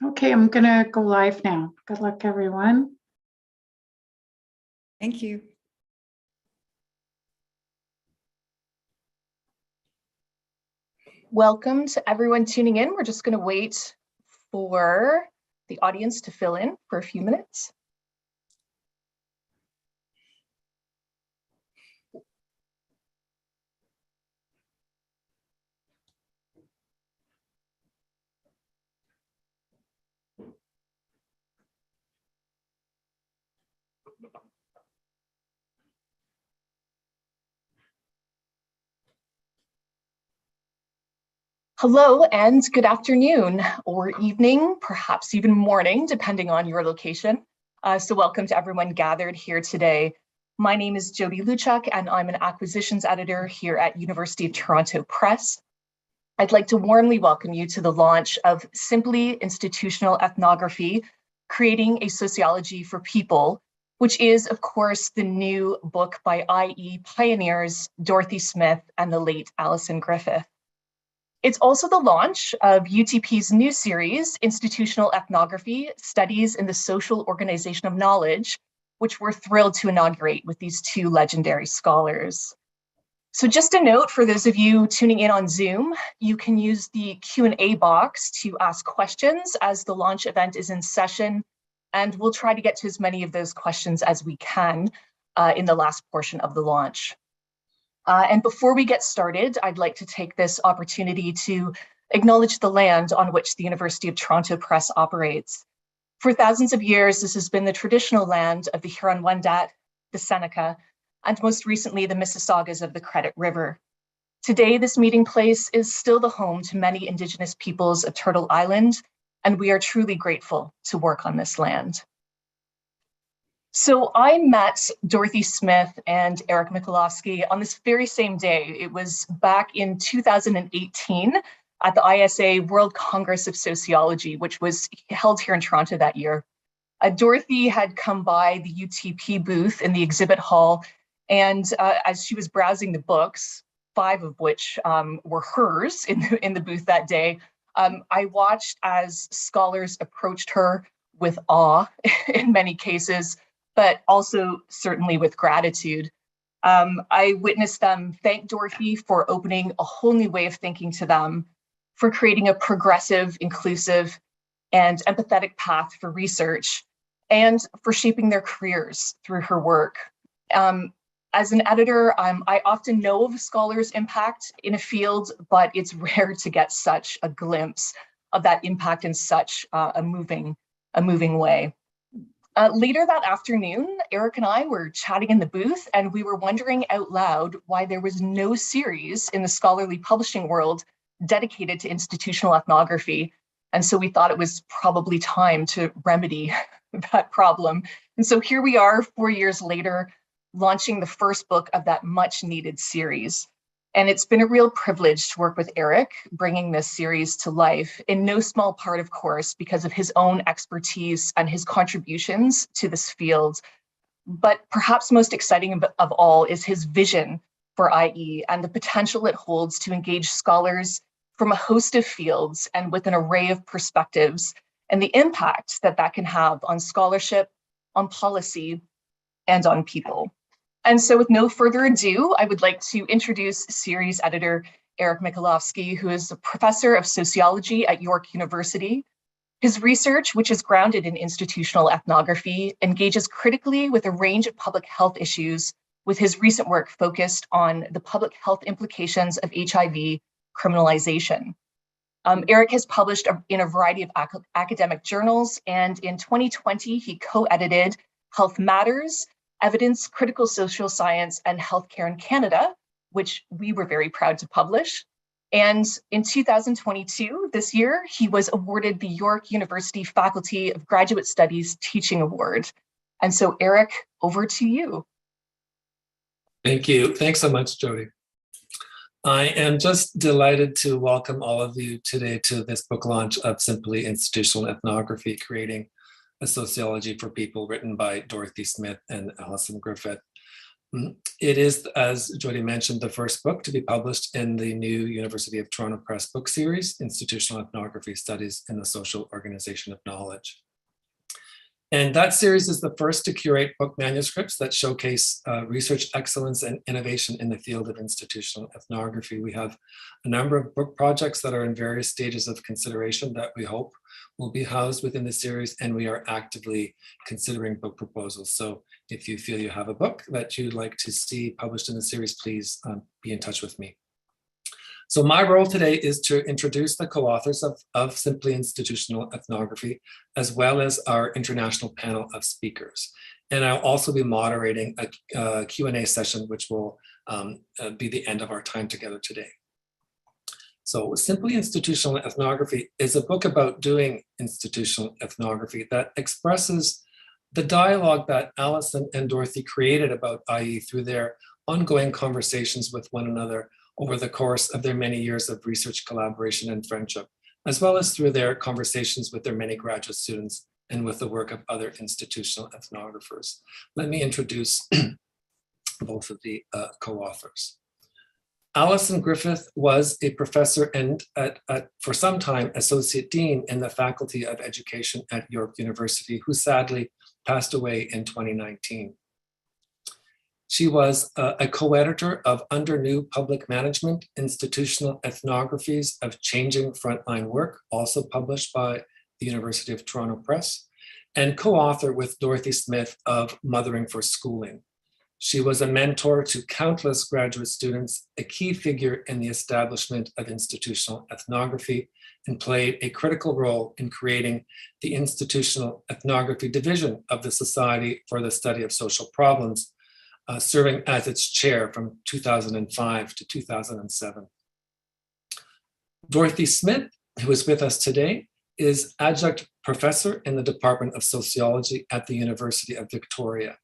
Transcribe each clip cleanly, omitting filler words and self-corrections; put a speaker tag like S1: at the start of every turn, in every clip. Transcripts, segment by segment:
S1: Okay, I'm gonna go live now. Good luck, everyone.
S2: Thank you.
S3: Welcome to everyone tuning in. We're just going to wait for the audience to fill in for a few minutes. Hello and good afternoon or evening, perhaps even morning, depending on your location. So welcome to everyone gathered here today. My name is Jody Luchuk and I'm an acquisitions editor here at University of Toronto Press. I'd like to warmly welcome you to the launch of Simply Institutional Ethnography, Creating a Sociology for People, which is, of course, the new book by IE pioneers Dorothy Smith and the late Alison Griffith. It's also the launch of UTP's new series, Institutional Ethnography, Studies in the Social Organization of Knowledge, which we're thrilled to inaugurate with these two legendary scholars. So just a note for those of you tuning in on Zoom, you can use the Q&A box to ask questions as the launch event is in session, and we'll try to get to as many of those questions as we can in the last portion of the launch. And before we get started, I'd like to take this opportunity to acknowledge the land on which the University of Toronto Press operates. For thousands of years, this has been the traditional land of the Huron-Wendat, the Seneca, and most recently, the Mississaugas of the Credit River. Today, this meeting place is still the home to many Indigenous peoples of Turtle Island, and we are truly grateful to work on this land. So I met Dorothy Smith and Eric Michalowski on this very same day. It was back in 2018 at the ISA World Congress of Sociology, which was held here in Toronto that year. Dorothy had come by the UTP booth in the exhibit hall, and as she was browsing the books, 5 of which were hers in the booth that day, I watched as scholars approached her with awe in many cases, but also certainly with gratitude. I witnessed them thank Dorothy for opening a whole new way of thinking to them, for creating a progressive, inclusive, and empathetic path for research, and for shaping their careers through her work. As an editor, I often know of scholars' impact in a field, but it's rare to get such a glimpse of that impact in such a moving way. Later that afternoon, Eric and I were chatting in the booth and we were wondering out loud why there was no series in the scholarly publishing world dedicated to institutional ethnography. And so we thought it was probably time to remedy that problem. And so here we are 4 years later, launching the first book of that much needed series. And it's been a real privilege to work with Eric, bringing this series to life, in no small part, of course, because of his own expertise and his contributions to this field. But perhaps most exciting of all is his vision for IE and the potential it holds to engage scholars from a host of fields and with an array of perspectives, and the impact that that can have on scholarship, on policy, and on people. And so with no further ado, I would like to introduce series editor Eric Michalowski, who is a professor of sociology at York University. His research, which is grounded in institutional ethnography, engages critically with a range of public health issues, with his recent work focused on the public health implications of HIV criminalization. Eric has published in a variety of academic journals, and in 2020, he co-edited Health Matters, Evidence, Critical Social Science, and Healthcare in Canada, which we were very proud to publish. And in 2022, this year, he was awarded the York University Faculty of Graduate Studies Teaching Award. And so, Eric, over to you.
S4: Thank you. Thanks so much, Jody. I am just delighted to welcome all of you today to this book launch of Simply Institutional Ethnography, Creating a Sociology for People, written by Dorothy Smith and Alison Griffith. It is, as Jody mentioned, the first book to be published in the new University of Toronto Press book series, Institutional Ethnography Studies in the Social Organization of Knowledge. And that series is the first to curate book manuscripts that showcase research excellence and innovation in the field of institutional ethnography. We have a number of book projects that are in various stages of consideration that we hope will be housed within the series, and we are actively considering book proposals. So if you feel you have a book that you'd like to see published in the series, please be in touch with me. So my role today is to introduce the co-authors of Simply Institutional Ethnography, as well as our international panel of speakers. And I'll also be moderating a Q&A session, which will be the end of our time together today. So Simply Institutional Ethnography is a book about doing institutional ethnography that expresses the dialogue that Alison and Dorothy created about IE through their ongoing conversations with one another over the course of their many years of research collaboration and friendship, as well as through their conversations with their many graduate students and with the work of other institutional ethnographers. Let me introduce both of the co-authors. Alison Griffith was a professor and for some time associate dean in the Faculty of Education at York University, who sadly passed away in 2019. She was a co-editor of Under New Public Management, Institutional Ethnographies of Changing Frontline Work, also published by the University of Toronto Press, and co-author with Dorothy Smith of Mothering for Schooling. She was a mentor to countless graduate students, a key figure in the establishment of institutional ethnography, and played a critical role in creating the Institutional Ethnography Division of the Society for the Study of Social Problems, serving as its chair from 2005 to 2007. Dorothy Smith, who is with us today, is adjunct professor in the Department of Sociology at the University of Victoria.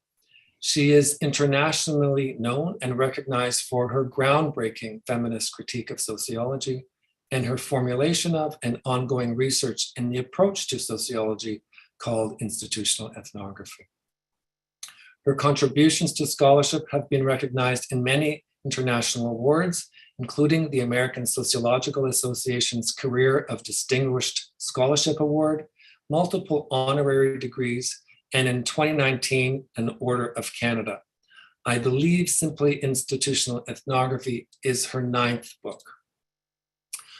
S4: She is internationally known and recognized for her groundbreaking feminist critique of sociology and her formulation of and ongoing research in the approach to sociology called institutional ethnography. Her contributions to scholarship have been recognized in many international awards, including the American Sociological Association's Career of Distinguished Scholarship Award, multiple honorary degrees, and in 2019, an Order of Canada. I believe Simply Institutional Ethnography is her 9th book.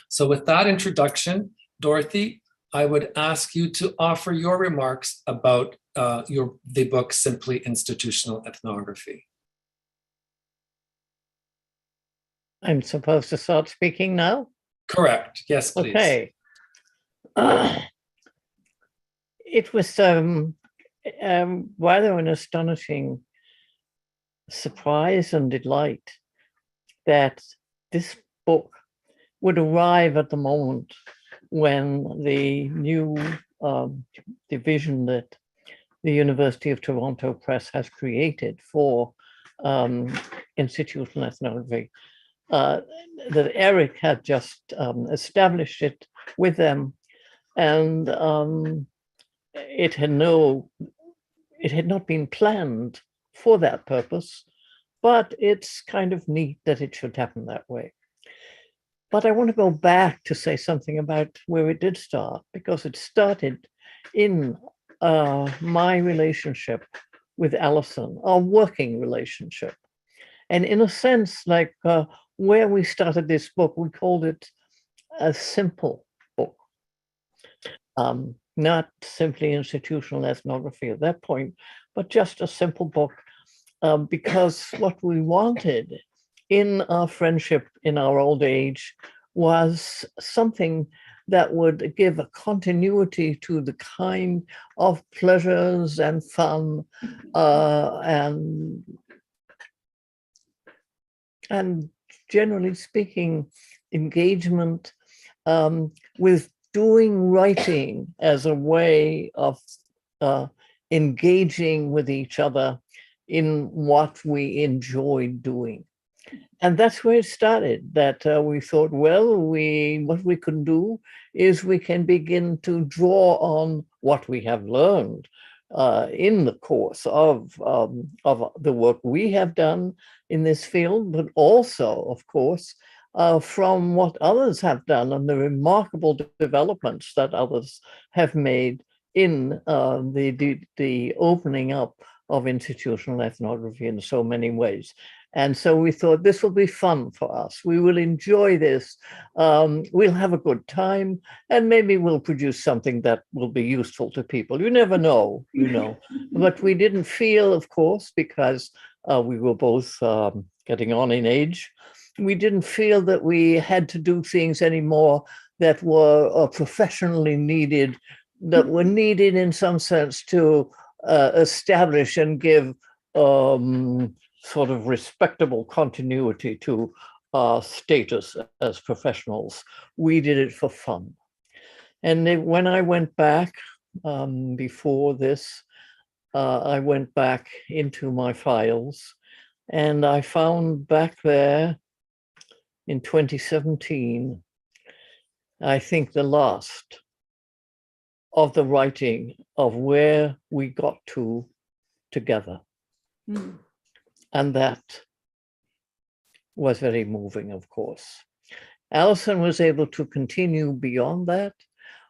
S4: So with that introduction, Dorothy, I would ask you to offer your remarks about the book Simply Institutional Ethnography.
S2: I'm supposed to start speaking now?
S4: Correct. Yes, please.
S2: Okay. It was rather an astonishing surprise and delight that this book would arrive at the moment when the new division that the University of Toronto Press has created for institutional ethnography, that Eric had just established it with them, and it had not been planned for that purpose, but it's kind of neat that it should happen that way. But I want to go back to say something about where it did start, because it started in my relationship with Alison, our working relationship. And in a sense, like where we started this book, we called it a simple book. Not simply institutional ethnography at that point, but just a simple book, because what we wanted in our friendship in our old age was something that would give a continuity to the kind of pleasures and fun and generally speaking, engagement with doing writing as a way of engaging with each other in what we enjoyed doing. And that's where it started, that we thought, well, what we can do is we can begin to draw on what we have learned in the course of the work we have done in this field, but also, of course, from what others have done and the remarkable developments that others have made in the opening up of institutional ethnography in so many ways. And so we thought this will be fun for us. We will enjoy this. We'll have a good time, and maybe we'll produce something that will be useful to people. You never know, you know. But we didn't feel, of course, because we were both getting on in age, we didn't feel that we had to do things anymore that were professionally needed, that were needed in some sense to establish and give sort of respectable continuity to our status as professionals. We did it for fun. And when I went back before this, I went back into my files, and I found back there in 2017, I think the last of the writing of where we got to together. Mm. And that was very moving, of course. Alison was able to continue beyond that,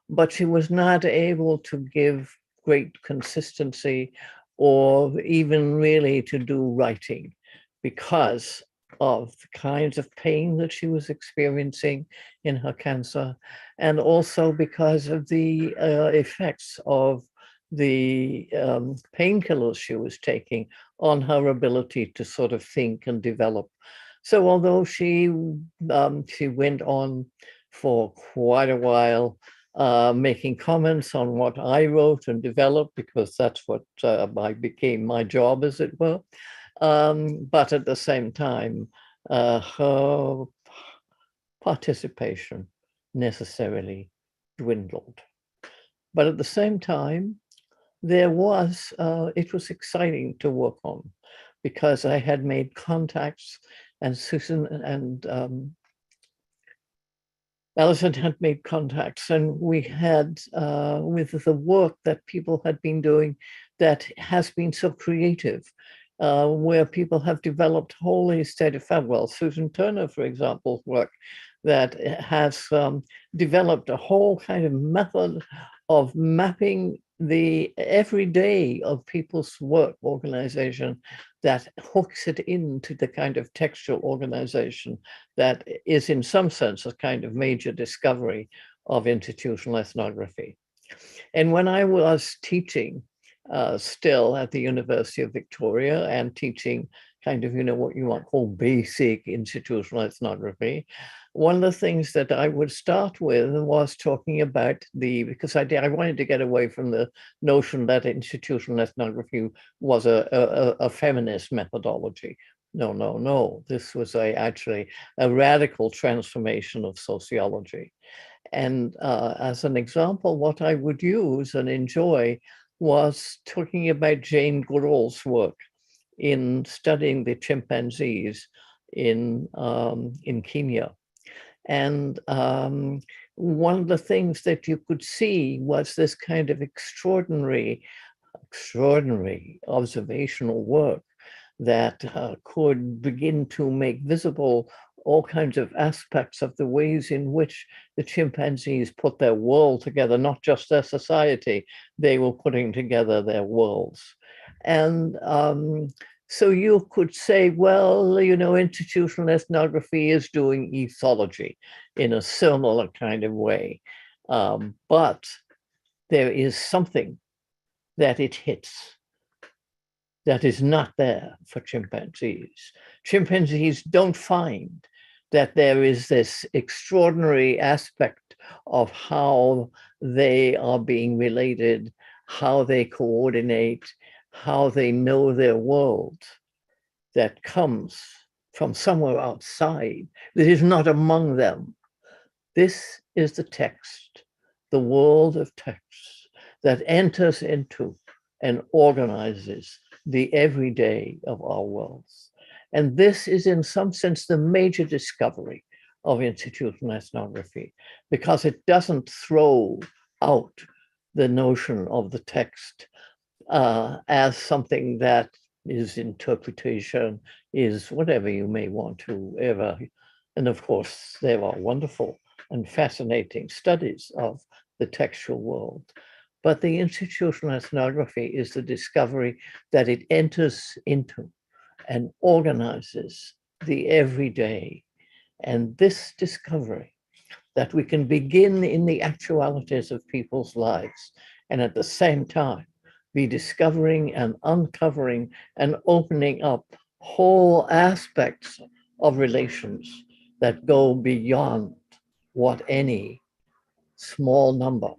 S2: but she was not able to give great consistency or even really to do writing because of the kinds of pain that she was experiencing in her cancer, and also because of the effects of the painkillers she was taking on her ability to sort of think and develop. So although she went on for quite a while making comments on what I wrote and developed, because that's what became my job, as it were. But at the same time, her participation necessarily dwindled. But at the same time, it was exciting to work on, because I had made contacts, and Susan and Alison had made contacts, and we had, with the work that people had been doing that has been so creative, where people have developed wholly state-of-fact. Well, Susan Turner, for example, work that has developed a whole kind of method of mapping the everyday of people's work organization that hooks it into the kind of textual organization that is in some sense a kind of major discovery of institutional ethnography. And when I was teaching still at the University of Victoria and teaching kind of, what you might call basic institutional ethnography, one of the things that I would start with was talking about because I wanted to get away from the notion that institutional ethnography was a feminist methodology. No. This was actually a radical transformation of sociology. And as an example, what I would use and enjoy was talking about Jane Goodall's work in studying the chimpanzees in Kenya. And one of the things that you could see was this kind of extraordinary observational work that could begin to make visible all kinds of aspects of the ways in which the chimpanzees put their world together, not just their society, they were putting together their worlds. And so you could say, well, institutional ethnography is doing ethology in a similar kind of way. But there is something that it hits that is not there for chimpanzees. Chimpanzees don't find that there is this extraordinary aspect of how they are being related, how they coordinate, how they know their world, that comes from somewhere outside, that is not among them. This is the text, the world of texts that enters into and organizes the everyday of our worlds. And this is in some sense the major discovery of institutional ethnography, because it doesn't throw out the notion of the text as something that is interpretation, is whatever you may want to ever. And of course, there are wonderful and fascinating studies of the textual world. But the institutional ethnography is the discovery that it enters into and organizes the everyday. And this discovery that we can begin in the actualities of people's lives and at the same time be discovering and uncovering and opening up whole aspects of relations that go beyond what any small number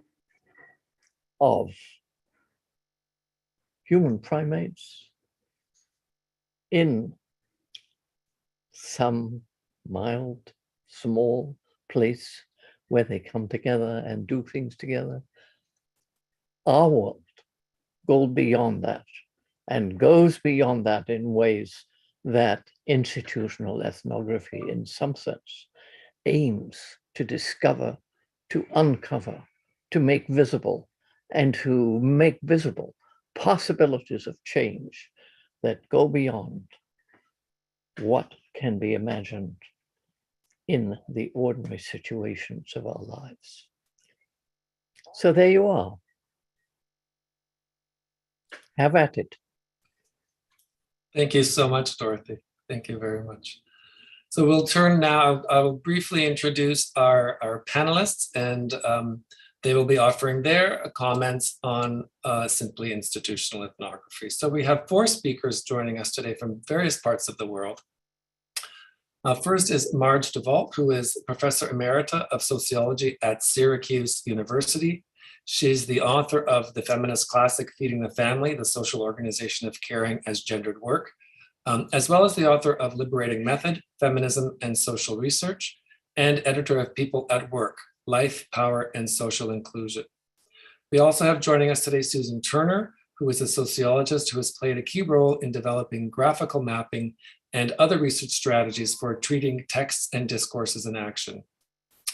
S2: of human primates in some mild, small place where they come together and do things together. Our world goes beyond that and goes beyond that in ways that institutional ethnography, in some sense, aims to discover, to uncover, to make visible, and to make visible possibilities of change that go beyond what can be imagined in the ordinary situations of our lives. So there you are. Have at it.
S4: Thank you so much, Dorothy. Thank you very much. So we'll turn now, I will briefly introduce our panelists, and they will be offering their comments on simply institutional ethnography. So we have 4 speakers joining us today from various parts of the world. First is Marge DeVault, who is Professor Emerita of Sociology at Syracuse University. She's the author of the feminist classic, Feeding the Family, the Social Organization of Caring as Gendered Work, as well as the author of Liberating Method, Feminism and Social Research, and editor of People at Work, Life, Power, and Social Inclusion. We also have joining us today Susan Turner, who is a sociologist who has played a key role in developing graphical mapping and other research strategies for treating texts and discourses in action.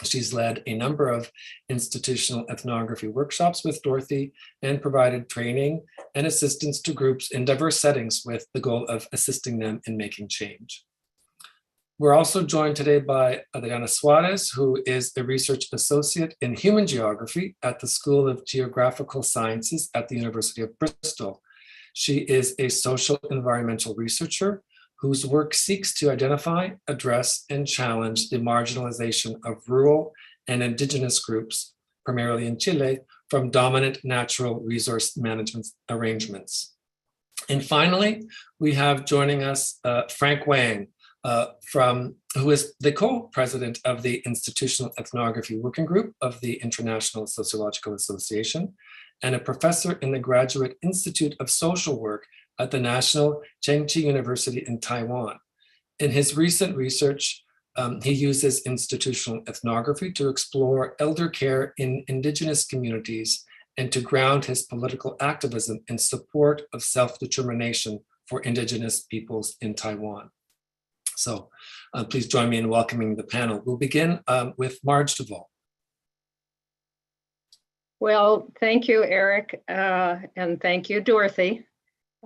S4: She's led a number of institutional ethnography workshops with Dorothy and provided training and assistance to groups in diverse settings with the goal of assisting them in making change. We're also joined today by Adriana Suarez, who is a research associate in human geography at the School of Geographical Sciences at the University of Bristol. She is a social environmental researcher whose work seeks to identify, address, and challenge the marginalization of rural and indigenous groups, primarily in Chile, from dominant natural resource management arrangements. And finally, we have joining us Frank Wang, who is the co-president of the Institutional Ethnography Working Group of the International Sociological Association, and a professor in the Graduate Institute of Social Work at the National Chengchi University in Taiwan. In his recent research, he uses institutional ethnography to explore elder care in indigenous communities and to ground his political activism in support of self-determination for indigenous peoples in Taiwan. So please join me in welcoming the panel. We'll begin with Marge DeVault.
S5: Well, thank you, Eric, and thank you, Dorothy.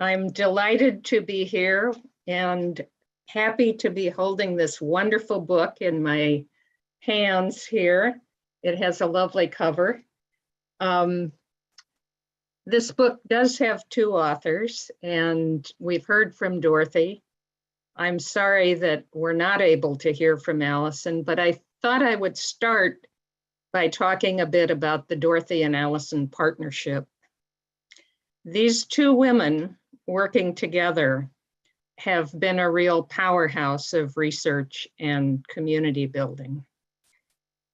S5: I'm delighted to be here and happy to be holding this wonderful book in my hands here. It has a lovely cover. This book does have 2 authors, and we've heard from Dorothy. I'm sorry that we're not able to hear from Allison, but I thought I would start by talking a bit about the Dorothy and Allison partnership. These 2 women working together have been a real powerhouse of research and community building.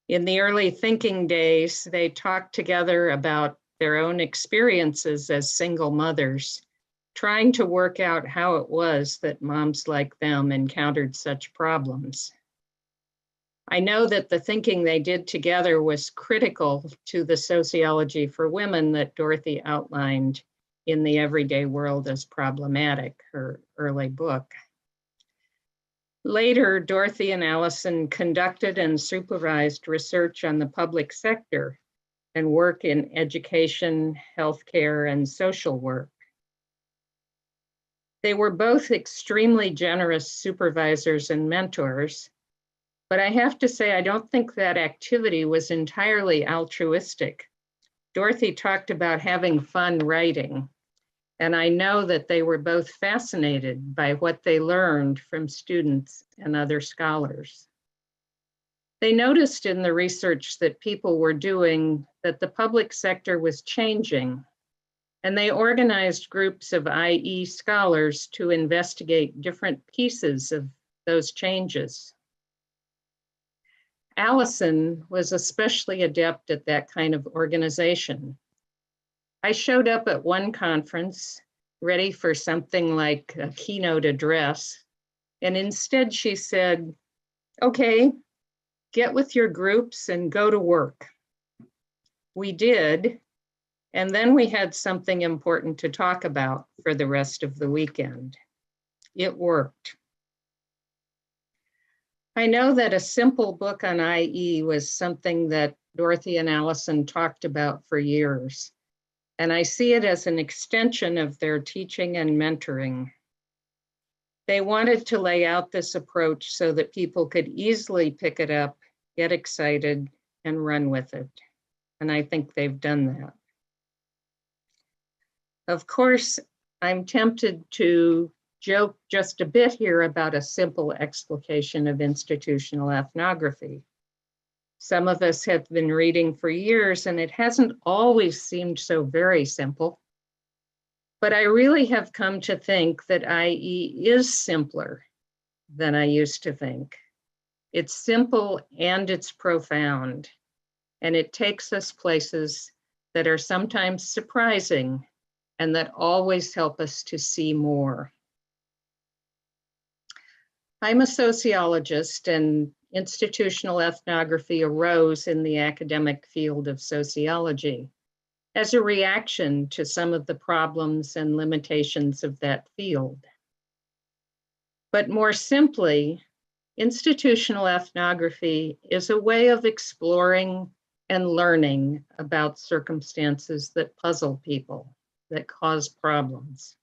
S5: In the early thinking days, they talked together about their own experiences as single mothers, trying to work out how it was that moms like them encountered such problems. I know that the thinking they did together was critical to the sociology for women that Dorothy outlined in The Everyday World as Problematic, her early book. Later, Dorothy and Allison conducted and supervised research on the public sector and work in education, healthcare, and social work. They were both extremely generous supervisors and mentors, but I have to say, I don't think that activity was entirely altruistic. Dorothy talked about having fun writing, and I know that they were both fascinated by what they learned from students and other scholars. They noticed in the research that people were doing that the public sector was changing, and they organized groups of IE scholars to investigate different pieces of those changes. Allison was especially adept at that kind of organization. I showed up at one conference ready for something like a keynote address, and instead she said, "Okay, get with your groups and go to work." We did, and then we had something important to talk about for the rest of the weekend. It worked. I know that a simple book on IE was something that Dorothy and Allison talked about for years, and I see it as an extension of their teaching and mentoring. They wanted to lay out this approach so that people could easily pick it up, get excited, and run with it. And I think they've done that. Of course, I'm tempted to joke just a bit here about a simple explication of institutional ethnography. Some of us have been reading for years, and it hasn't always seemed so very simple. But I really have come to think that IE is simpler than I used to think. It's simple and it's profound, and it takes us places that are sometimes surprising and that always help us to see more. I'm a sociologist, and institutional ethnography arose in the academic field of sociology as a reaction to some of the problems and limitations of that field. But more simply, institutional ethnography is a way of exploring and learning about circumstances that puzzle people, that cause problems.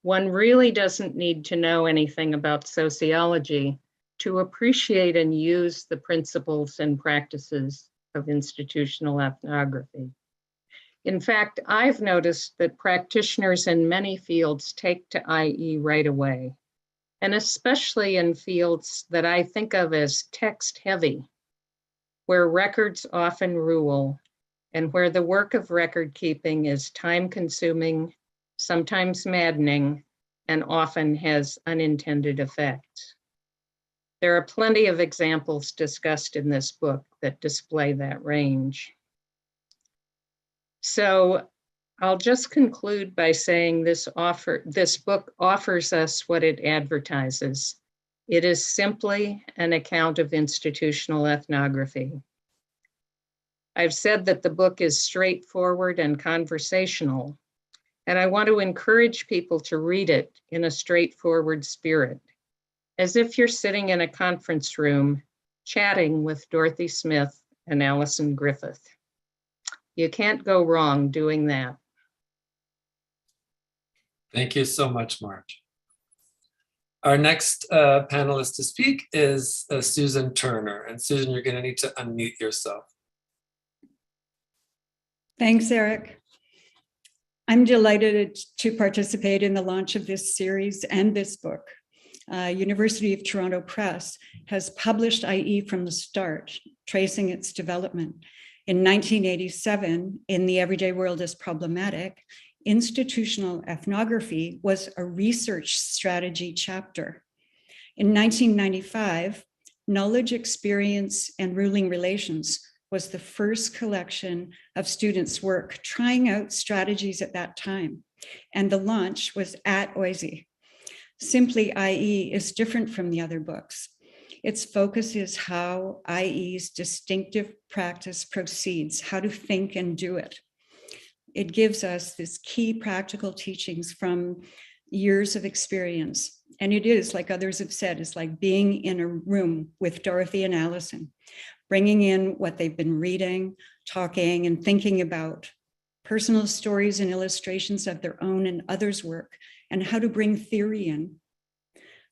S5: One really doesn't need to know anything about sociology to appreciate and use the principles and practices of institutional ethnography. In fact, I've noticed that practitioners in many fields take to IE right away, and especially in fields that I think of as text heavy, where records often rule and where the work of record keeping is time consuming, sometimes maddening, and often has unintended effects. There are plenty of examples discussed in this book that display that range. So I'll just conclude by saying this book offers us what it advertises. It is simply an account of institutional ethnography. I've said that the book is straightforward and conversational, and I want to encourage people to read it in a straightforward spirit, as if you're sitting in a conference room chatting with Dorothy Smith and Allison Griffith. You can't go wrong doing that.
S4: Thank you so much, Marge. Our next panelist to speak is Susan Turner. And Susan, you're going to need to unmute yourself.
S6: Thanks, Eric. I'm delighted to participate in the launch of this series and this book. University of Toronto Press has published IE from the start, tracing its development. In 1987, in The Everyday World is Problematic, institutional ethnography was a research strategy chapter. In 1995, Knowledge, Experience, and Ruling Relations was the first collection of students' work trying out strategies at that time, and the launch was at OISE. Simply IE is different from the other books. Its focus is how IE's distinctive practice proceeds, how to think and do it. It gives us this key practical teachings from years of experience. And it is, like others have said, it's like being in a room with Dorothy and Allison, bringing in what they've been reading, talking, and thinking about, personal stories and illustrations of their own and others' work, and how to bring theory in.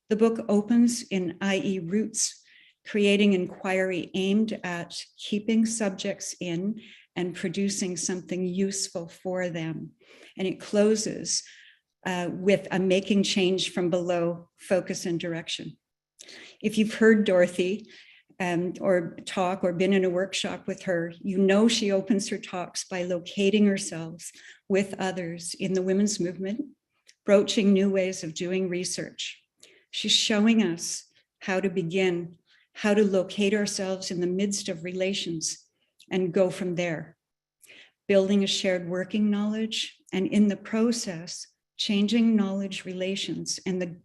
S6: The book opens in IE roots, creating inquiry aimed at keeping subjects in and producing something useful for them. And it closes with a making change from below focus and direction. If you've heard Dorothy or talk or been in a workshop with her, you know she opens her talks by locating herself with others in the women's movement, broaching new ways of doing research. She's showing us how to begin, how to locate ourselves in the midst of relations and go from there, building a shared working knowledge, and in the process, changing knowledge relations and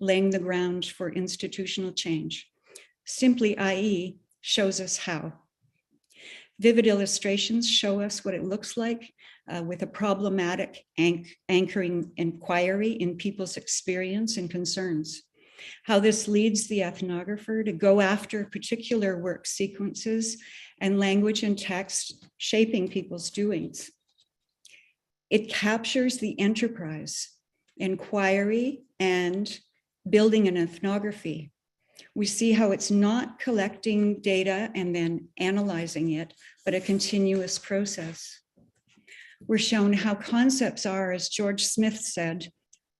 S6: laying the ground for institutional change. Simply IE shows us how. Vivid illustrations show us what it looks like with a problematic anchoring inquiry in people's experience and concerns. How this leads the ethnographer to go after particular work sequences and language and text shaping people's doings. It captures the enterprise, inquiry, and building an ethnography. We see how it's not collecting data and then analyzing it, but a continuous process. We're shown how concepts are, as George Smith said,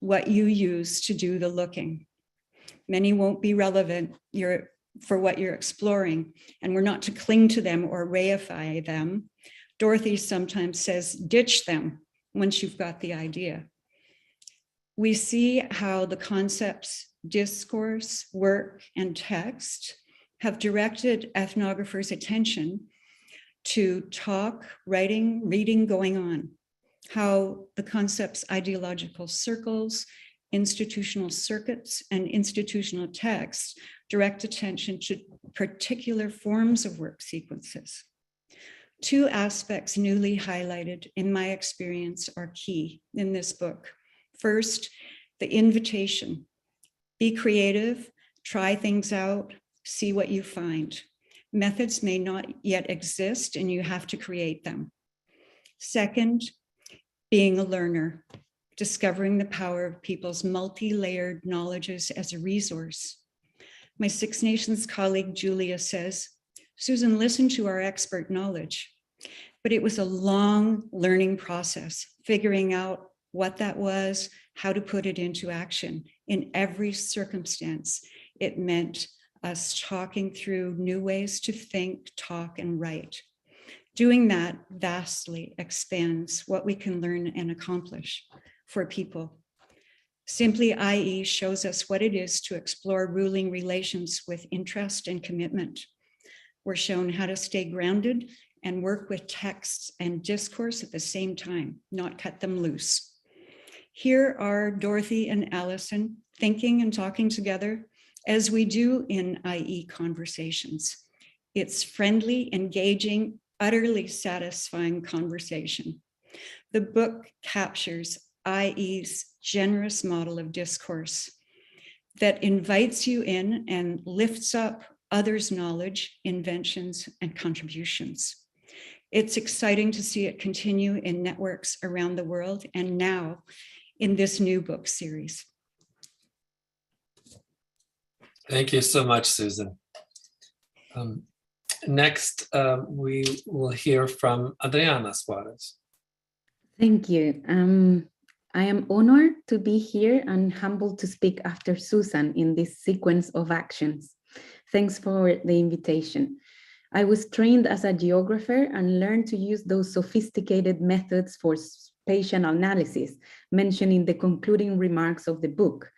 S6: what you use to do the looking. Many won't be relevant for what you're exploring, and we're not to cling to them or reify them. Dorothy sometimes says, ditch them once you've got the idea. We see how the concepts discourse, work, and text have directed ethnographers' attention to talk, writing, reading going on, how the concepts ideological circles, institutional circuits, and institutional texts direct attention to particular forms of work sequences. Two aspects newly highlighted in my experience are key in this book. First, the invitation. Be creative, try things out, see what you find. Methods may not yet exist and you have to create them. Second, being a learner, discovering the power of people's multi-layered knowledges as a resource. My Six Nations colleague, Julia, says, Susan, listen to our expert knowledge. But it was a long learning process, figuring out what that was, how to put it into action. In every circumstance, it meant us talking through new ways to think, talk, and write. Doing that vastly expands what we can learn and accomplish for people. Simply IE shows us what it is to explore ruling relations with interest and commitment. We're shown how to stay grounded and work with texts and discourse at the same time, not cut them loose. Here are Dorothy and Allison thinking and talking together as we do in IE conversations. It's friendly, engaging, utterly satisfying conversation. The book captures IE's generous model of discourse that invites you in and lifts up others' knowledge, inventions, and contributions. It's exciting to see it continue in networks around the world and now in this new book series.
S4: Thank you so much, Susan. Next, we will hear from Adriana Suarez.
S7: Thank you. I am honored to be here and humbled to speak after Susan in this sequence of actions. Thanks for the invitation. I was trained as a geographer and learned to use those sophisticated methods for spatial analysis mentioned in the concluding remarks of the book.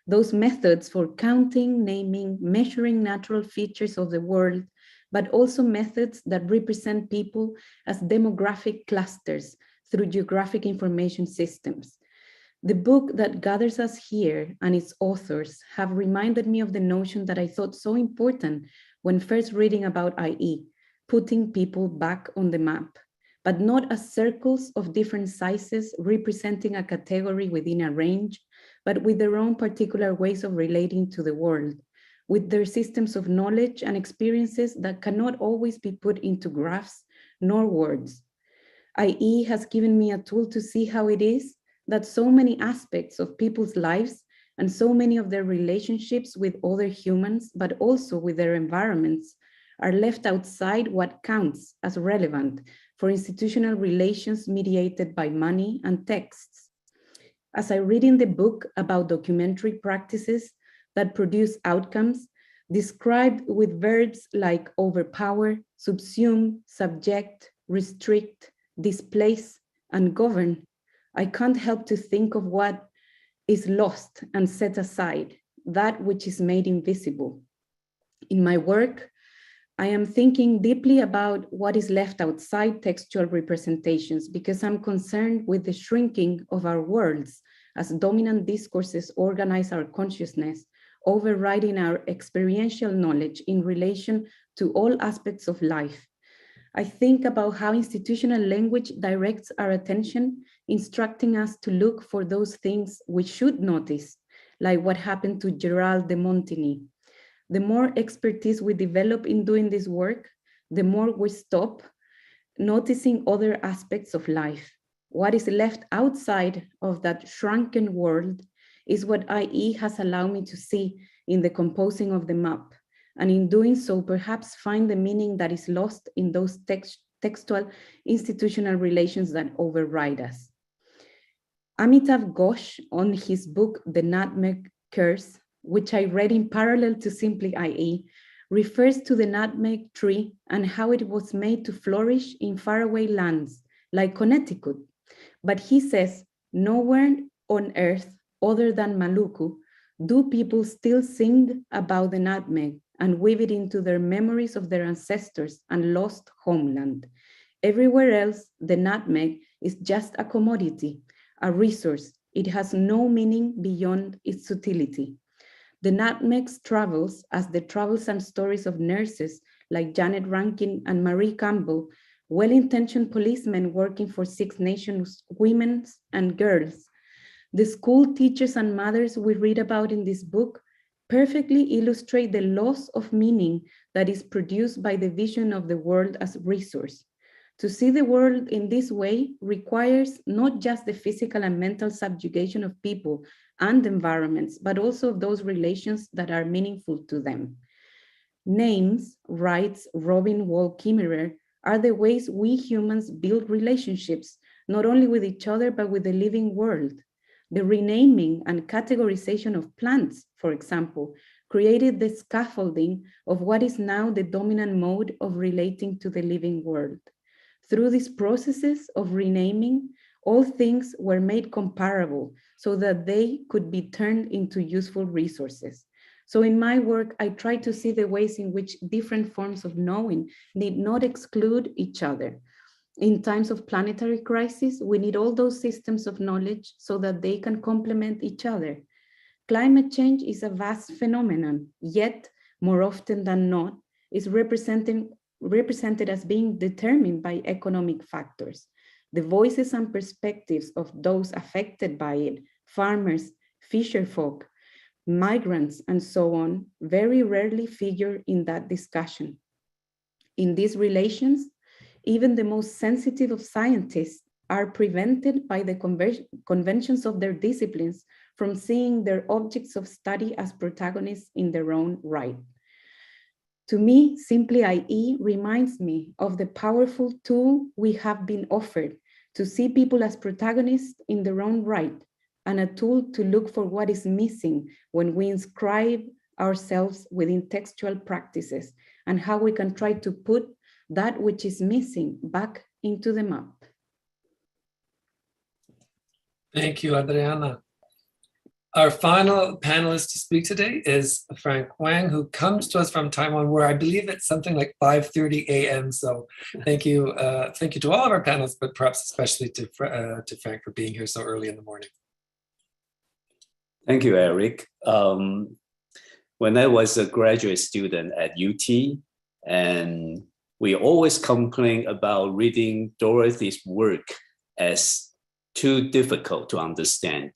S7: Those methods for counting, naming, measuring natural features of the world, but also methods that represent people as demographic clusters through geographic information systems. The book that gathers us here and its authors have reminded me of the notion that I thought so important when first reading about IE, putting people back on the map, but not as circles of different sizes representing a category within a range, but with their own particular ways of relating to the world, with their systems of knowledge and experiences that cannot always be put into graphs nor words. IE has given me a tool to see how it is, that so many aspects of people's lives and so many of their relationships with other humans, but also with their environments, are left outside what counts as relevant for institutional relations mediated by money and texts. As I read in the book about documentary practices that produce outcomes described with verbs like overpower, subsume, subject, restrict, displace, and govern, I can't help to think of what is lost and set aside, that which is made invisible. In my work, I am thinking deeply about what is left outside textual representations because I'm concerned with the shrinking of our worlds as dominant discourses organize our consciousness, overriding our experiential knowledge in relation to all aspects of life. I think about how institutional language directs our attention, instructing us to look for those things we should notice, like what happened to Gerald de Montigny. The more expertise we develop in doing this work, the more we stop noticing other aspects of life. What is left outside of that shrunken world is what IE has allowed me to see in the composing of the map, and in doing so, perhaps find the meaning that is lost in those textual institutional relations that override us. Amitav Ghosh, on his book, The Nutmeg Curse, which I read in parallel to Simply IE, refers to the nutmeg tree and how it was made to flourish in faraway lands like Connecticut. But he says, nowhere on earth other than Maluku do people still sing about the nutmeg and weave it into their memories of their ancestors and lost homeland. Everywhere else, the nutmeg is just a commodity, a resource. It has no meaning beyond its utility. The nutmeg's travels, as the travels and stories of nurses like Janet Rankin and Marie Campbell, well-intentioned policemen working for Six Nations women and girls, the school teachers and mothers we read about in this book, perfectly illustrate the loss of meaning that is produced by the vision of the world as resource. To see the world in this way requires not just the physical and mental subjugation of people and environments, but also of those relations that are meaningful to them. Names, writes Robin Wall Kimmerer, are the ways we humans build relationships, not only with each other, but with the living world. The renaming and categorization of plants, for example, created the scaffolding of what is now the dominant mode of relating to the living world. Through these processes of renaming, all things were made comparable so that they could be turned into useful resources. So in my work, I try to see the ways in which different forms of knowing need not exclude each other. In times of planetary crisis, we need all those systems of knowledge so that they can complement each other. Climate change is a vast phenomenon, yet more often than not, is represented as being determined by economic factors. The voices and perspectives of those affected by it, farmers, fisherfolk, migrants, and so on, very rarely figure in that discussion. In these relations, even the most sensitive of scientists are prevented by the conventions of their disciplines from seeing their objects of study as protagonists in their own right. To me, Simply IE reminds me of the powerful tool we have been offered to see people as protagonists in their own right, and a tool to look for what is missing when we inscribe ourselves within textual practices, and how we can try to put that which is missing back into the map.
S4: Thank you, Adriana. Our final panelist to speak today is Frank Wang, who comes to us from Taiwan, where I believe it's something like 5:30 a.m. So thank you to all of our panelists, but perhaps especially to Frank for being here so early in the morning.
S8: Thank you, Eric. When I was a graduate student at UT, and we always complain about reading Dorothy's work as too difficult to understand.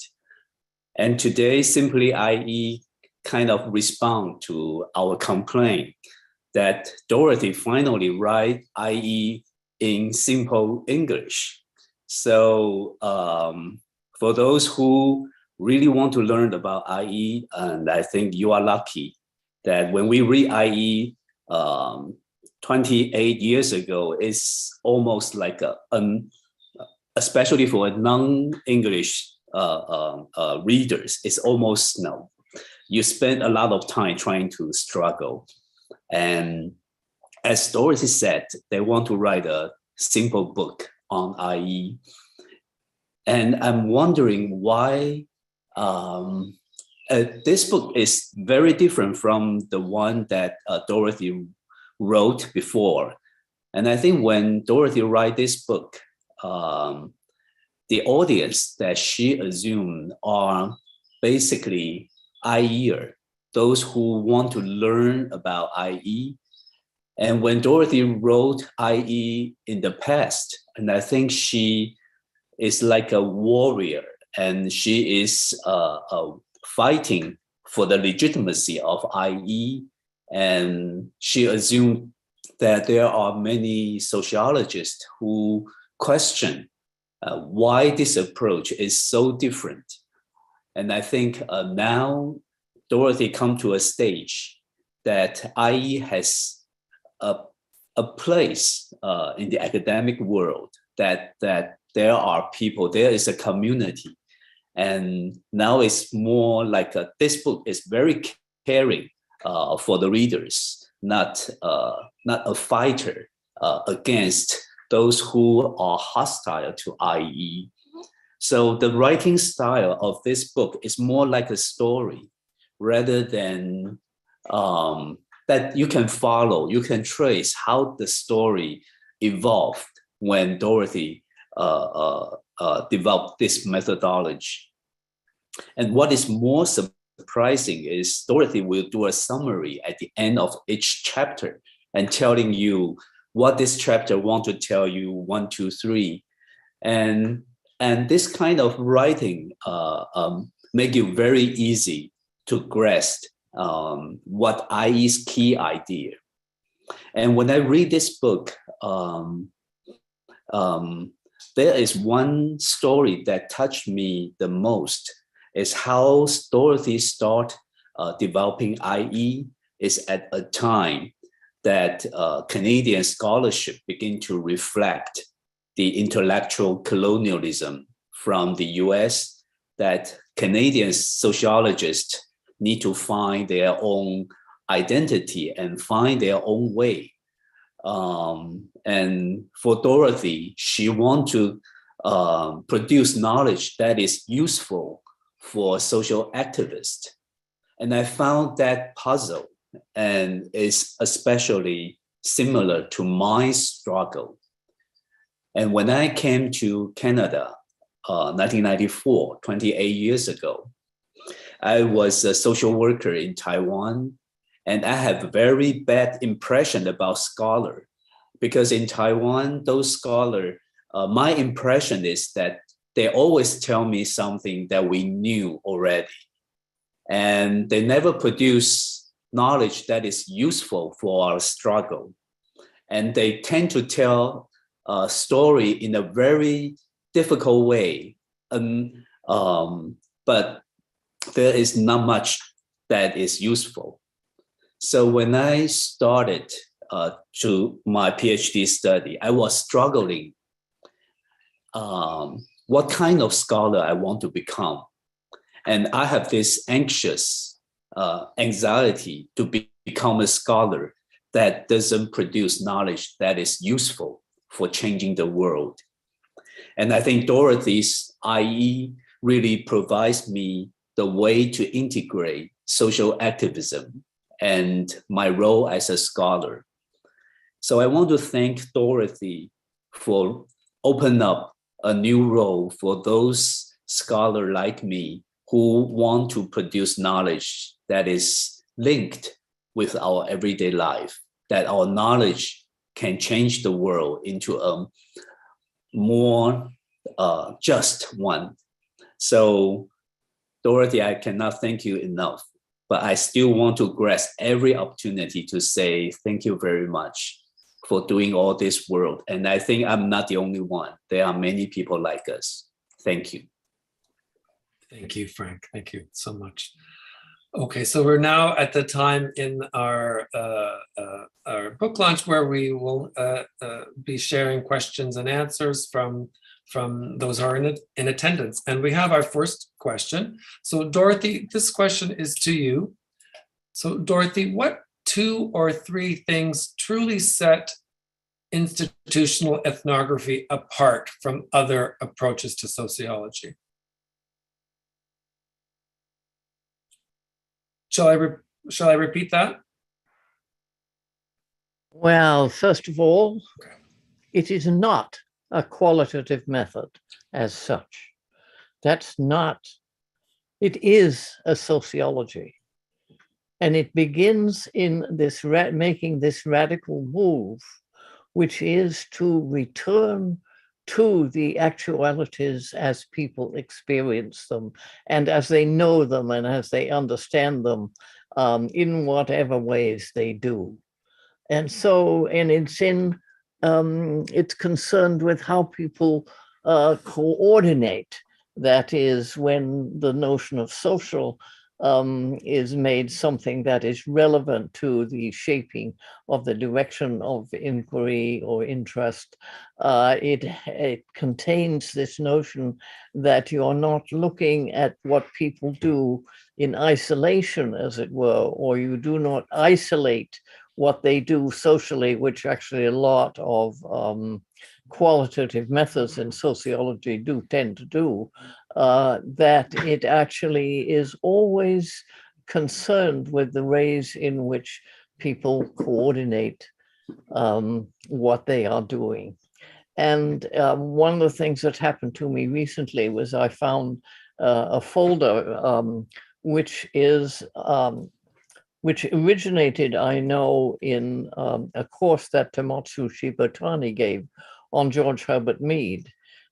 S8: And today, Simply IE kind of respond to our complaint that Dorothy finally write IE in simple English. So for those who really want to learn about IE, and I think you are lucky that when we read IE 28 years ago, it's almost like especially for non-English readers, it's almost you spend a lot of time trying to struggle. And as Dorothy said, they want to write a simple book on IE. And I'm wondering why this book is very different from the one that Dorothy wrote before. And I think when Dorothy wrote this book, the audience that she assumed are basically IEer, those who want to learn about IE. And when Dorothy wrote IE in the past, and I think she is like a warrior, and she is fighting for the legitimacy of IE. And she assumed that there are many sociologists who question why this approach is so different. And I think now Dorothy come to a stage that IE has a place in the academic world, that there are people, there is a community. And now it's more like this book is very caring for the readers, not a fighter against those who are hostile to IE. So the writing style of this book is more like a story rather than that you can follow, you can trace how the story evolved when Dorothy developed this methodology. And what is more surprising is Dorothy will do a summary at the end of each chapter and telling you what this chapter want to tell you, 1, 2, 3. And this kind of writing make it very easy to grasp what IE's key idea. And when I read this book, there is one story that touched me the most, is how Dorothy started developing IE is at a time that Canadian scholarship began to reflect the intellectual colonialism from the US, that Canadian sociologists need to find their own identity and find their own way. And for Dorothy, she wants to produce knowledge that is useful for social activists. And I found that puzzle, and is especially similar to my struggle. And when I came to Canada, 1994, 28 years ago, I was a social worker in Taiwan, and I have a very bad impression about scholars, because in Taiwan, those scholars, my impression is that they always tell me something that we knew already, and they never produce knowledge that is useful for our struggle. And they tend to tell a story in a very difficult way, but there is not much that is useful. So when I started to my PhD study, I was struggling what kind of scholar I want to become. And I have this anxious anxiety to become a scholar that doesn't produce knowledge that is useful for changing the world. And I think Dorothy's IE really provides me the way to integrate social activism and my role as a scholar. So I want to thank Dorothy for opening up a new role for those scholars like me who want to produce knowledge that is linked with our everyday life, that our knowledge can change the world into a more just one. So Dorothy, I cannot thank you enough, but I still want to grasp every opportunity to say thank you very much for doing all this work. And I think I'm not the only one. There are many people like us. Thank you.
S4: Thank you, Frank. Thank you so much. Okay, so we're now at the time in our book launch where we will be sharing questions and answers from those who are in attendance. And we have our first question. So Dorothy, this question is to you. So Dorothy, what 2 or 3 things truly set institutional ethnography apart from other approaches to sociology? Shall I repeat that?
S2: Well, first of all, it is not a qualitative method as such. That's not, it is a sociology. And it begins in this making this radical move, which is to return to the actualities as people experience them and as they know them and as they understand them in whatever ways they do. And so, and it's concerned with how people coordinate. That is when the notion of social is made something that is relevant to the shaping of the direction of inquiry or interest. It contains this notion that you're not looking at what people do in isolation, as it were, or you do not isolate what they do socially, which actually a lot of qualitative methods in sociology do tend to do, that it actually is always concerned with the ways in which people coordinate what they are doing. And one of the things that happened to me recently was I found a folder which originated, I know, in a course that Tomatsu Shibutani gave on George Herbert Mead.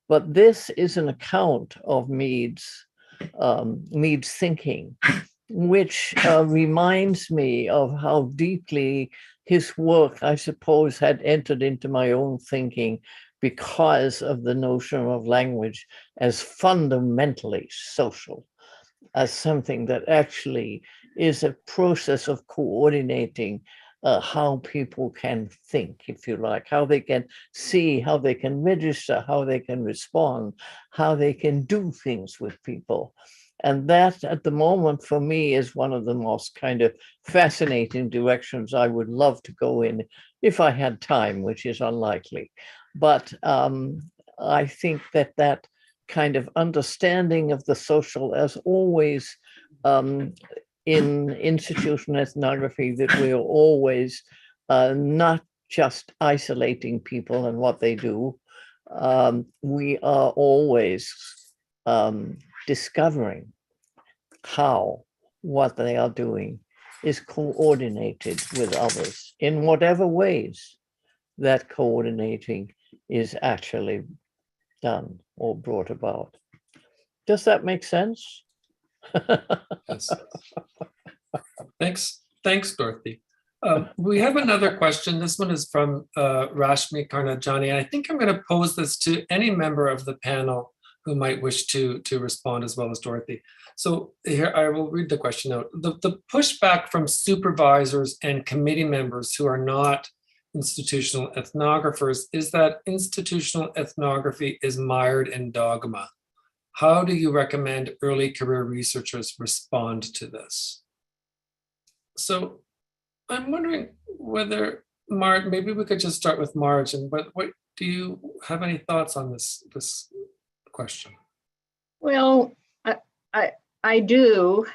S2: But this is an account of Mead's thinking, which reminds me of how deeply his work, I suppose, had entered into my own thinking because of the notion of language as fundamentally social, as something that actually is a process of coordinating how people can think, if you like, how they can see, how they can register, how they can respond, how they can do things with people. And that, at the moment, for me, is one of the most kind of fascinating directions I would love to go in if I had time, which is unlikely. But I think that kind of understanding of the social as always in institutional ethnography, that we are always not just isolating people and what they do. We are always discovering how what they are doing is coordinated with others in whatever ways that coordinating is actually done or brought about. Does that make sense?
S4: Yes. Thanks, Dorothy. We have another question. This one is from Rashmi Karnajani. I think I'm going to pose this to any member of the panel who might wish to respond, as well as Dorothy. So here, I will read the question out. The pushback from supervisors and committee members who are not institutional ethnographers is that institutional ethnography is mired in dogma. How do you recommend early career researchers respond to this? So I'm wondering whether, maybe we could just start with Marge, and what do you have any thoughts on this question?
S5: Well, I do.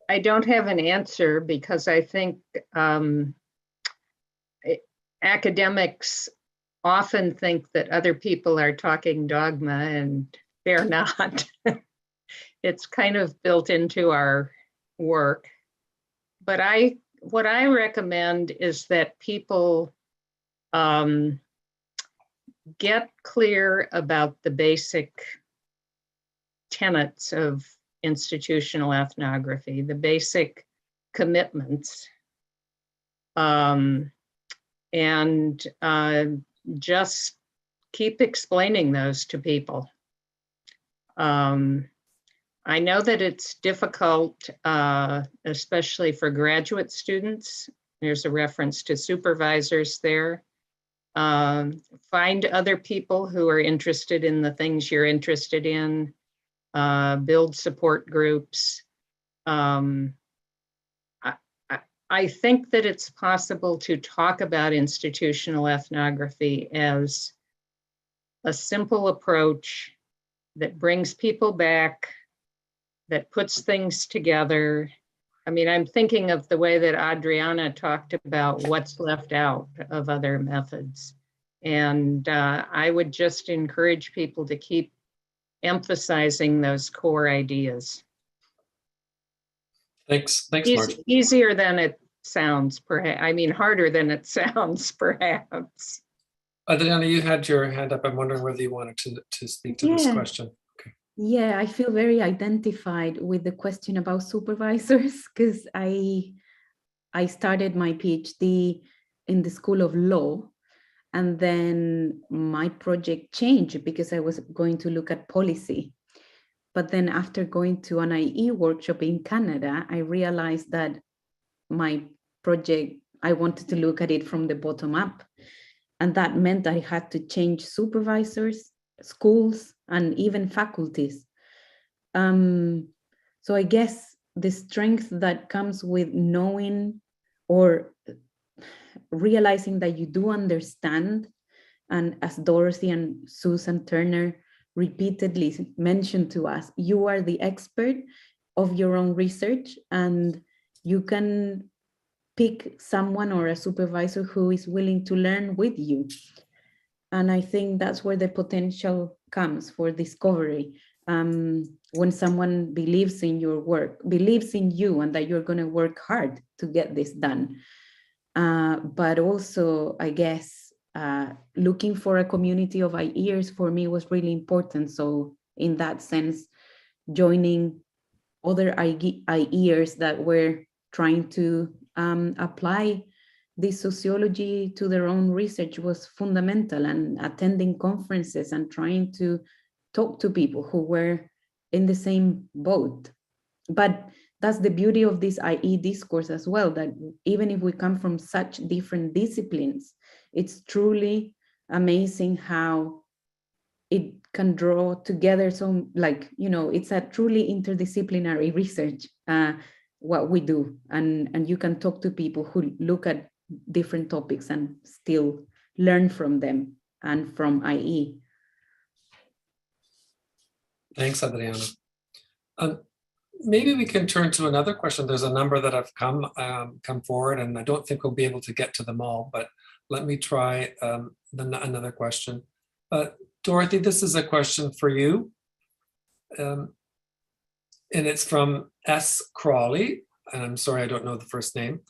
S5: I don't have an answer because I think academics often think that other people are talking dogma, and they're not. It's kind of built into our work. But what I recommend is that people get clear about the basic tenets of institutional ethnography, the basic commitments, and just keep explaining those to people. I know that it's difficult, especially for graduate students. There's a reference to supervisors there. Find other people who are interested in the things you're interested in. Build support groups. I think that it's possible to talk about institutional ethnography as a simple approach that brings people back, that puts things together. I mean, I'm thinking of the way that Adriana talked about what's left out of other methods. And I would just encourage people to keep emphasizing those core ideas.
S4: Thanks, Margie.
S5: Easier than it sounds, perhaps. I mean, harder than it sounds, perhaps.
S4: Adriana, you had your hand up. I'm wondering whether you wanted to speak to this question. Okay.
S7: Yeah, I feel very identified with the question about supervisors because I started my PhD in the School of Law, and then my project changed because I was going to look at policy. But then after going to an IE workshop in Canada, I realized that my project, I wanted to look at it from the bottom up. And that meant I had to change supervisors, schools, and even faculties. So I guess the strength that comes with knowing or realizing that you do understand, and as Dorothy and Susan Turner repeatedly mentioned to us, you are the expert of your own research, and you can pick someone or a supervisor who is willing to learn with you. And I think that's where the potential comes for discovery. When someone believes in your work, believes in you, and that you're going to work hard to get this done. But also, I guess, looking for a community of IEers for me was really important. So in that sense, joining other IEers that were trying to apply this sociology to their own research was fundamental, and attending conferences and trying to talk to people who were in the same boat. But that's the beauty of this IE discourse as well, that even if we come from such different disciplines, it's truly amazing how it can draw together. So like, you know, it's a truly interdisciplinary research, what we do. And you can talk to people who look at different topics and still learn from them and from IE.
S4: Thanks, Adriana. Maybe we can turn to another question. There's a number that have come forward, and I don't think we'll be able to get to them all, but let me try another question. Dorothy, this is a question for you. And it's from S. Crawley, and I'm sorry, I don't know the first name,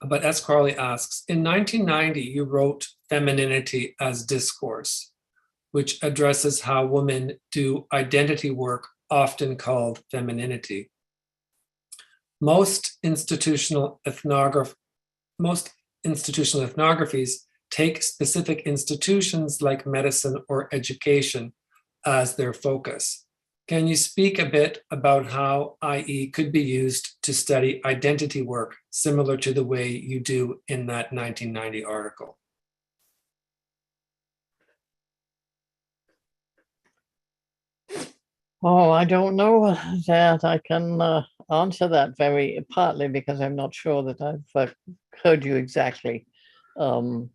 S4: but S. Crawley asks, in 1990, you wrote Femininity as Discourse, which addresses how women do identity work, often called femininity. Most institutional ethnographies take specific institutions like medicine or education as their focus. Can you speak a bit about how IE could be used to study identity work, similar to the way you do in that 1990 article?
S2: Oh, I don't know that I can answer that partly because I'm not sure that I've heard you exactly. So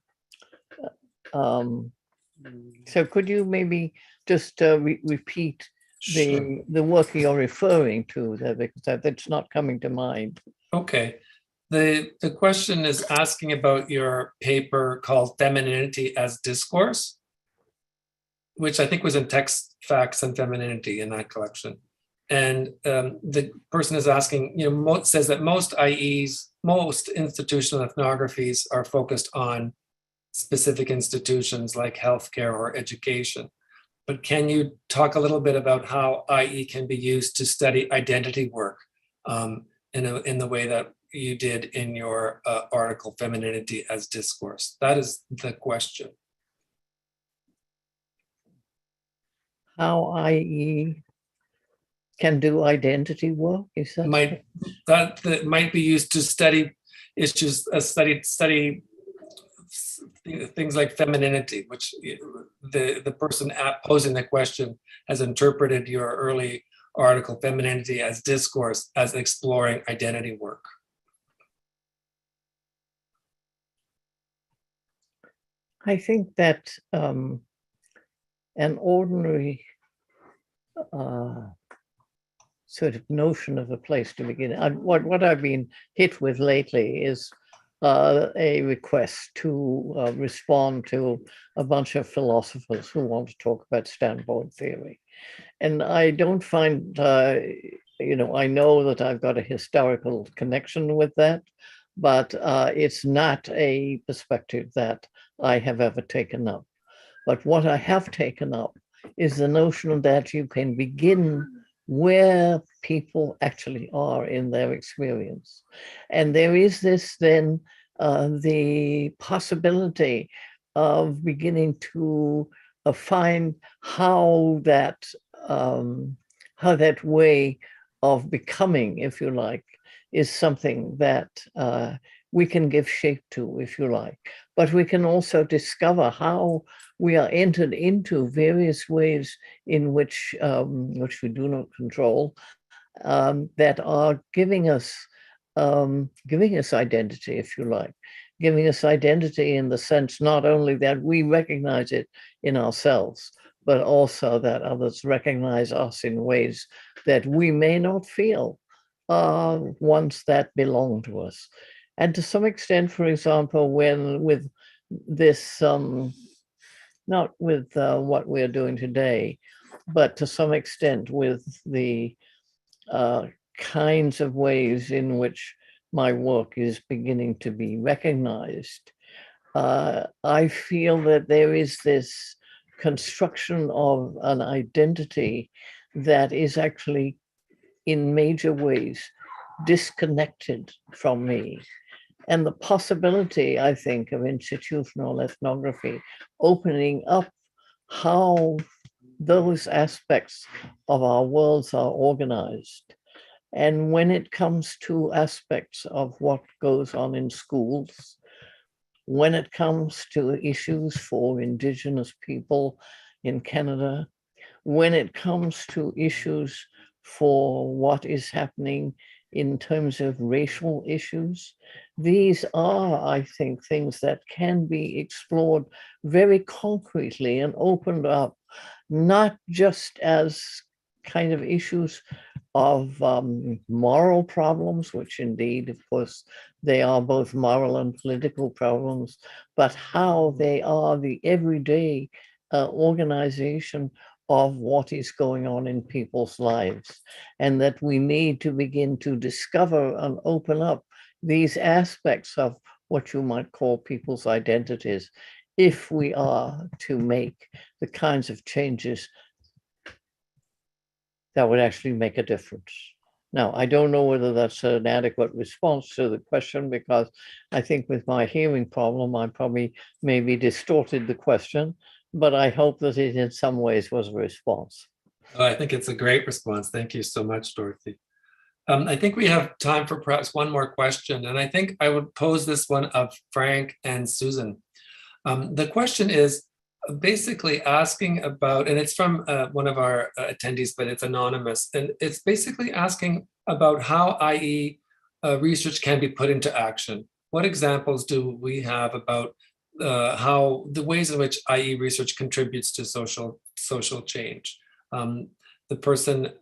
S2: could you maybe just repeat the work you're referring to there, because that's not coming to mind.
S4: Okay. The question is asking about your paper called Femininity as Discourse, which I think was in Text, Facts, and Femininity in that collection. And the person is asking, says that most IEs, most institutional ethnographies are focused on specific institutions like healthcare or education. But can you talk a little bit about how IE can be used to study identity work in the way that you did in your article, Femininity as Discourse? That is the question.
S2: How IE can do identity work? Is that
S4: that might be used to study issues, study things like femininity, which the person posing the question has interpreted your early article, Femininity as Discourse, as exploring identity work.
S2: I think that an ordinary sort of notion of a place to begin. What I've been hit with lately is a request to respond to a bunch of philosophers who want to talk about standpoint theory. And I don't find, I know that I've got a historical connection with that, but it's not a perspective that I have ever taken up. But what I have taken up is the notion that you can begin where people actually are in their experience. And there is this then the possibility of beginning to find how that way of becoming, if you like, is something that we can give shape to, if you like. But we can also discover how we are entered into various ways in which we do not control, that are giving us identity, if you like, giving us identity in the sense not only that we recognize it in ourselves, but also that others recognize us in ways that we may not feel ones that belong to us. And to some extent, for example, when with this, not with what we're doing today, but to some extent with the kinds of ways in which my work is beginning to be recognized, I feel that there is this construction of an identity that is actually in major ways disconnected from me. And the possibility, I think, of institutional ethnography opening up how those aspects of our worlds are organized. And when it comes to aspects of what goes on in schools, when it comes to issues for Indigenous people in Canada, when it comes to issues for what is happening in terms of racial issues, these are, I think, things that can be explored very concretely and opened up, not just as kind of issues of moral problems, which indeed, of course, they are both moral and political problems, but how they are the everyday organization of what is going on in people's lives, and that we need to begin to discover and open up these aspects of what you might call people's identities, if we are to make the kinds of changes that would actually make a difference. Now, I don't know whether that's an adequate response to the question, because I think with my hearing problem, I probably maybe distorted the question, but I hope that it in some ways was a response.
S4: Oh, I think it's a great response. Thank you so much, Dorothy. I think we have time for perhaps one more question, and I think I would pose this one of Frank and Susan. The question is basically asking about, and it's from one of our attendees, but it's anonymous, and it's basically asking about how IE research can be put into action. What examples do we have about how the ways in which IE research contributes to social change? The person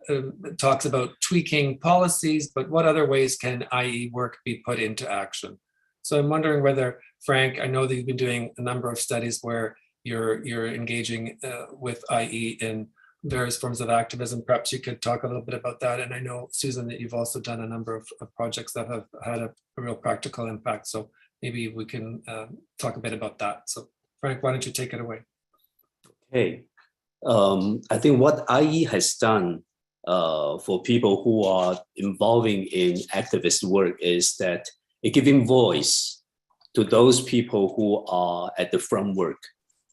S4: talks about tweaking policies, but what other ways can IE work be put into action? So I'm wondering whether, Frank, I know that you've been doing a number of studies where you're engaging with IE in various forms of activism. Perhaps you could talk a little bit about that. And I know, Susan, that you've also done a number of projects that have had a real practical impact. So maybe we can talk a bit about that. So Frank, why don't you take it away?
S8: Okay. I think what IE has done for people who are involving in activist work is that it giving voice to those people who are at the front work.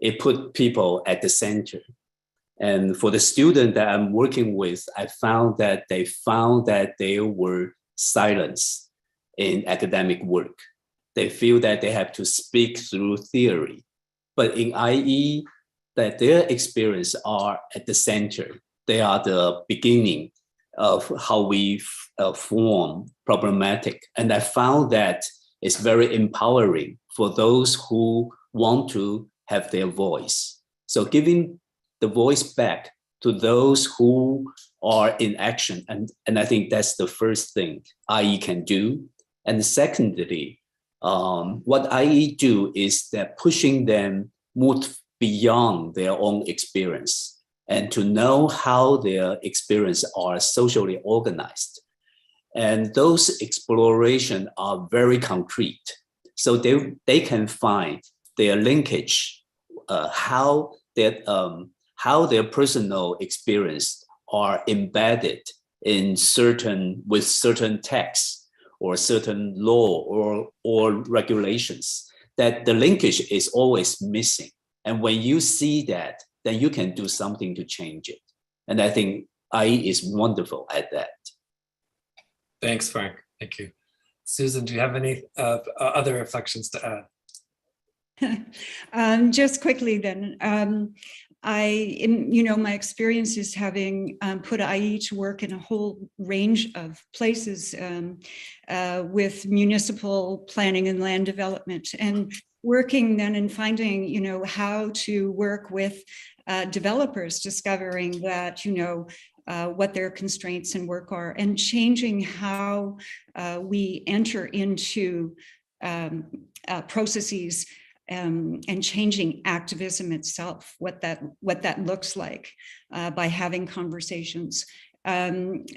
S8: It put people at the center. And for the student that I'm working with, I found that they were silenced in academic work. They feel that they have to speak through theory. But in IE, that their experience are at the center. They are the beginning of how we form problematic. And I found that it's very empowering for those who want to have their voice. So giving the voice back to those who are in action. And I think that's the first thing IE can do. And secondly, what IE do is that pushing them move beyond their own experience and to know how their experience are socially organized. And those explorations are very concrete. So they can find their linkage, how their personal experience are embedded in with certain texts or certain law or regulations, that the linkage is always missing. And when you see that, then you can do something to change it. And I think IE is wonderful at that.
S4: Thanks, Frank. Thank you. Susan, do you have any other reflections to
S6: add? Just quickly then, my experience is having put IE to work in a whole range of places with municipal planning and land development, and working then and finding, how to work with developers, discovering that, what their constraints and work are, and changing how we enter into processes and changing activism itself, what that looks like by having conversations.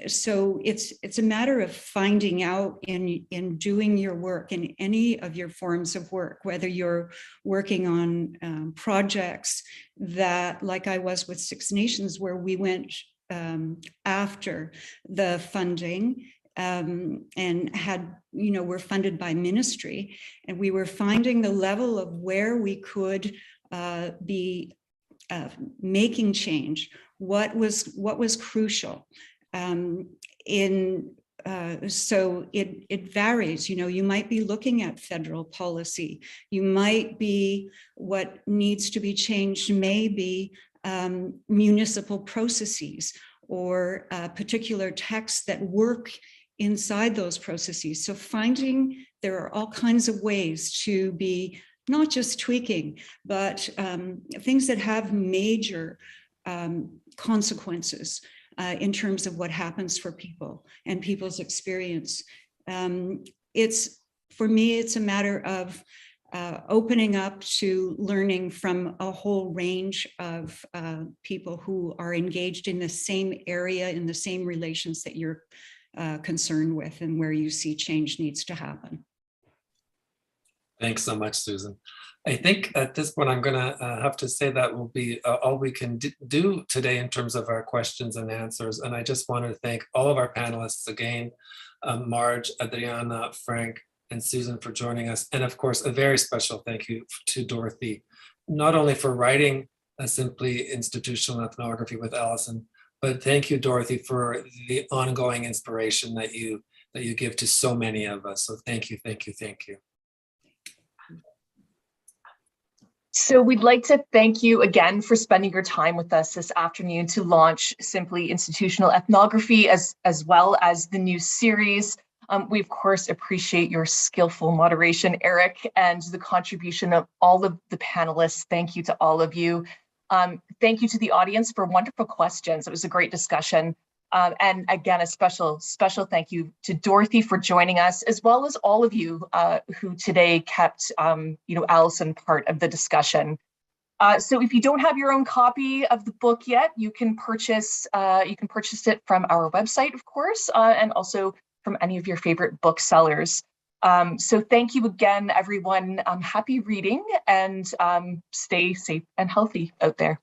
S6: So it's a matter of finding out in doing your work, in any of your forms of work, whether you're working on projects that, like I was with Six Nations, where we went after the funding and had, were funded by ministry, and we were finding the level of where we could be making change, what was crucial. So it varies, you might be looking at federal policy, you might be, what needs to be changed may be municipal processes or particular texts that work inside those processes. So finding, there are all kinds of ways to be not just tweaking, but things that have major consequences in terms of what happens for people and people's experience. For me, it's a matter of opening up to learning from a whole range of people who are engaged in the same area, in the same relations that you're concerned with, and where you see change needs to happen.
S4: Thanks so much, Susan. I think at this point, I'm gonna have to say that will be all we can do today in terms of our questions and answers. And I just want to thank all of our panelists again, Marge, Adriana, Frank, and Susan for joining us. And of course, a very special thank you to Dorothy, not only for writing Simply Institutional Ethnography with Alison, but thank you, Dorothy, for the ongoing inspiration that you give to so many of us. So thank you, thank you, thank you.
S3: So we'd like to thank you again for spending your time with us this afternoon to launch Simply Institutional Ethnography, as well as the new series. We, of course, appreciate your skillful moderation, Eric, and the contribution of all of the panelists. Thank you to all of you. Thank you to the audience for wonderful questions. It was a great discussion. And again, a special thank you to Dorothy for joining us, as well as all of you who today kept Alison part of the discussion. So if you don't have your own copy of the book yet, you can purchase it from our website, of course, and also from any of your favorite booksellers. So thank you again, everyone. Happy reading, and stay safe and healthy out there.